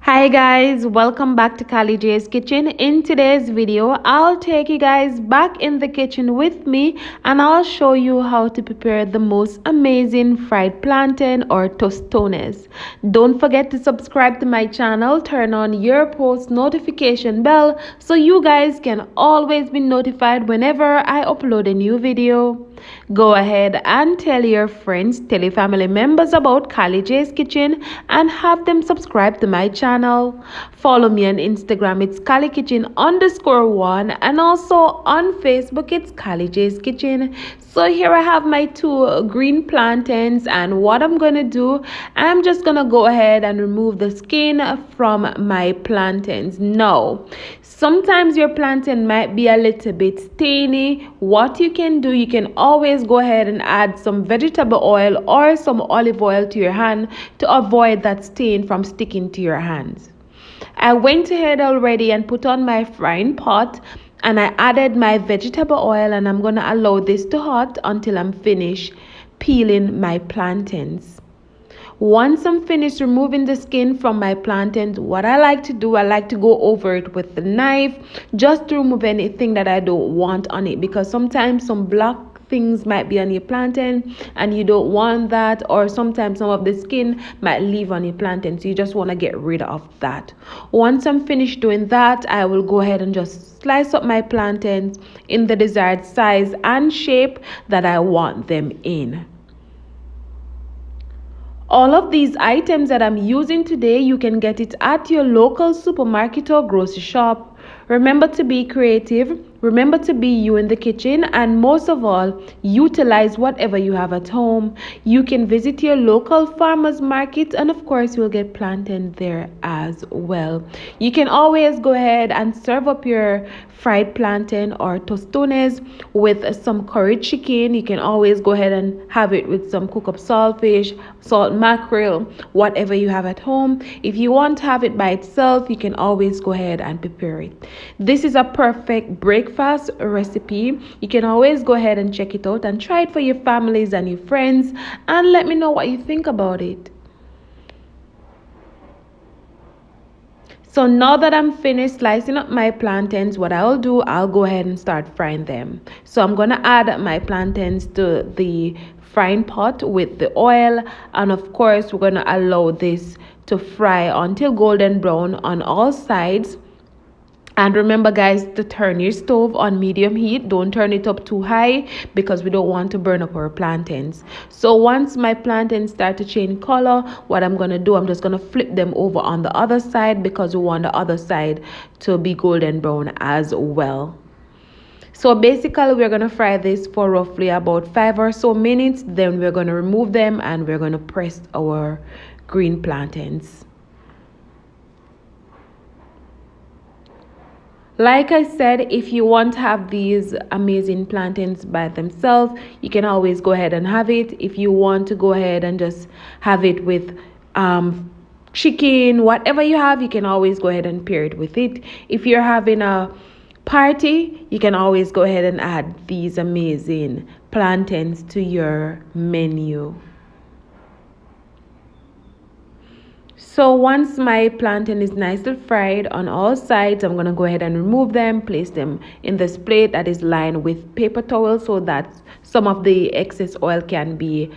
Hi guys, welcome back to Kali J's Kitchen. In today's video, I'll take you guys back in the kitchen with me and I'll show you how to prepare the most amazing fried plantain or tostones. Don't forget to subscribe to my channel, turn on your post notification bell so you guys can always be notified whenever I upload a new video. Go ahead and tell your friends, tell your family members about Kali J's Kitchen and have them subscribe to my channel. Follow me on Instagram, it's Kali Kitchen _1, and also on Facebook, it's Kali J's Kitchen. So here I have my two green plantains, and what I'm gonna do, I'm just gonna go ahead and remove the skin from my plantains. Now, sometimes your plantain might be a little bit stainy. What you can do, you can always go ahead and add some vegetable oil or some olive oil to your hand to avoid that stain from sticking to your hands. I went ahead already and put on my frying pot and I added my vegetable oil, and I'm going to allow this to hot until I'm finished peeling my plantains. Once I'm finished removing the skin from my plantains, what I like to do, I like to go over it with the knife just to remove anything that I don't want on it, because sometimes some black things might be on your plantain and you don't want that, or sometimes some of the skin might leave on your plantain, so you just want to get rid of that. Once I'm finished doing that, I will go ahead and just slice up my plantains in the desired size and shape that I want them in. All of these items that I'm using today, you can get it at your local supermarket or grocery shop. Remember to be creative, remember to be you in the kitchen, and most of all, utilize whatever you have at home. You can visit your local farmers market, and of course, you'll get plantain there as well. You can always go ahead and serve up your fried plantain or tostones with some curry chicken. You can always go ahead and have it with some cooked up saltfish, salt mackerel, whatever you have at home. If you want to have it by itself, you can always go ahead and prepare it. This is a perfect breakfast recipe. You can always go ahead and check it out and try it for your families and your friends, and let me know what you think about it. So now that I'm finished slicing up my plantains, what I'll do, I'll go ahead and start frying them. So I'm going to add my plantains to the frying pot with the oil, and of course we're going to allow this to fry until golden brown on all sides. And remember guys, to turn your stove on medium heat. Don't turn it up too high because we don't want to burn up our plantains. So once my plantains start to change color, what I'm going to do, I'm just going to flip them over on the other side because we want the other side to be golden brown as well. So basically we're going to fry this for roughly about 5 or so minutes. Then we're going to remove them and we're going to press our green plantains. Like I said, if you want to have these amazing plantains by themselves, you can always go ahead and have it. If you want to go ahead and just have it with chicken, whatever you have, you can always go ahead and pair it with it. If you're having a party, you can always go ahead and add these amazing plantains to your menu. So once my plantain is nicely fried on all sides, I'm going to go ahead and remove them, place them in this plate that is lined with paper towel so that some of the excess oil can be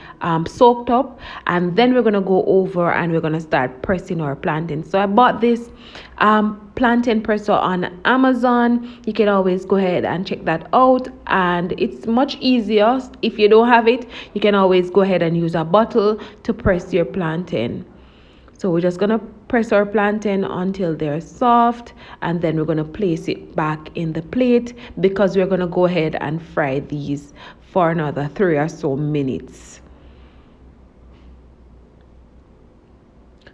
soaked up. And then we're going to go over and we're going to start pressing our plantain. So I bought this plantain presser on Amazon. You can always go ahead and check that out, and it's much easier. If you don't have it, you can always go ahead and use a bottle to press your plantain. So we're just going to press our plantain until they're soft, and then we're going to place it back in the plate because we're going to go ahead and fry these for another 3 or so minutes.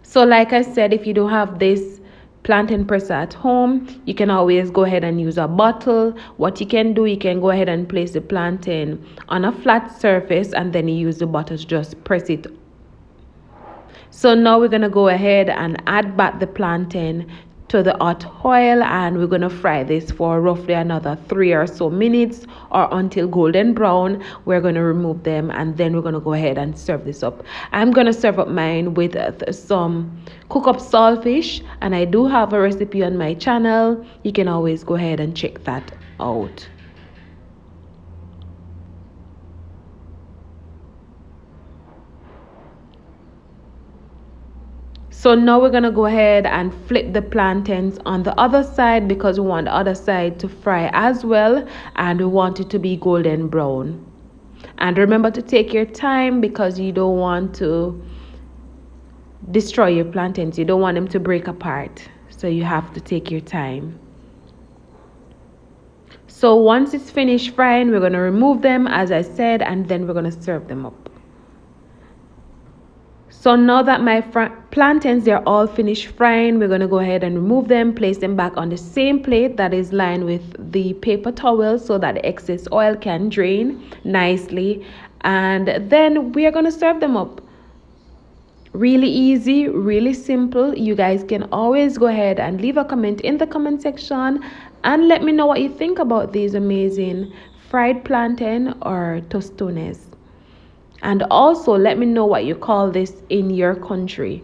So like I said, if you don't have this plantain presser at home, you can always go ahead and use a bottle. What you can do, you can go ahead and place the plantain on a flat surface and then you use the bottle to just press it. So now we're going to go ahead and add back the plantain to the hot oil, and we're going to fry this for roughly another 3 or so minutes, or until golden brown. We're going to remove them, and then we're going to go ahead and serve this up. I'm going to serve up mine with some cook up saltfish, and I do have a recipe on my channel. You can always go ahead and check that out. So now we're going to go ahead and flip the plantains on the other side, because we want the other side to fry as well, and we want it to be golden brown. And remember to take your time, because you don't want to destroy your plantains. You don't want them to break apart. So you have to take your time. So once it's finished frying, we're going to remove them, as I said, and then we're going to serve them up. So now that my plantains, they're all finished frying, we're going to go ahead and remove them, place them back on the same plate that is lined with the paper towel, so that the excess oil can drain nicely. And then we are going to serve them up. Really easy, really simple. You guys can always go ahead and leave a comment in the comment section and let me know what you think about these amazing fried plantain or tostones. And also let me know what you call this in your country.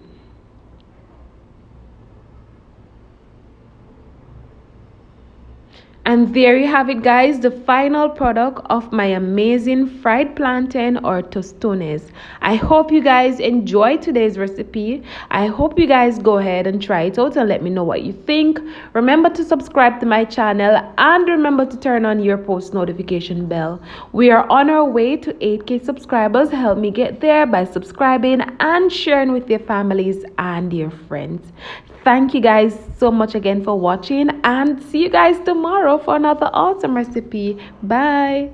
And there you have it, guys, the final product of my amazing fried plantain or tostones. I hope you guys enjoyed today's recipe. I hope you guys go ahead and try it out and let me know what you think. Remember to subscribe to my channel, and remember to turn on your post notification bell. We are on our way to 8K subscribers. Help me get there by subscribing and sharing with your families and your friends. Thank you guys so much again for watching, and see you guys tomorrow for another awesome recipe. Bye.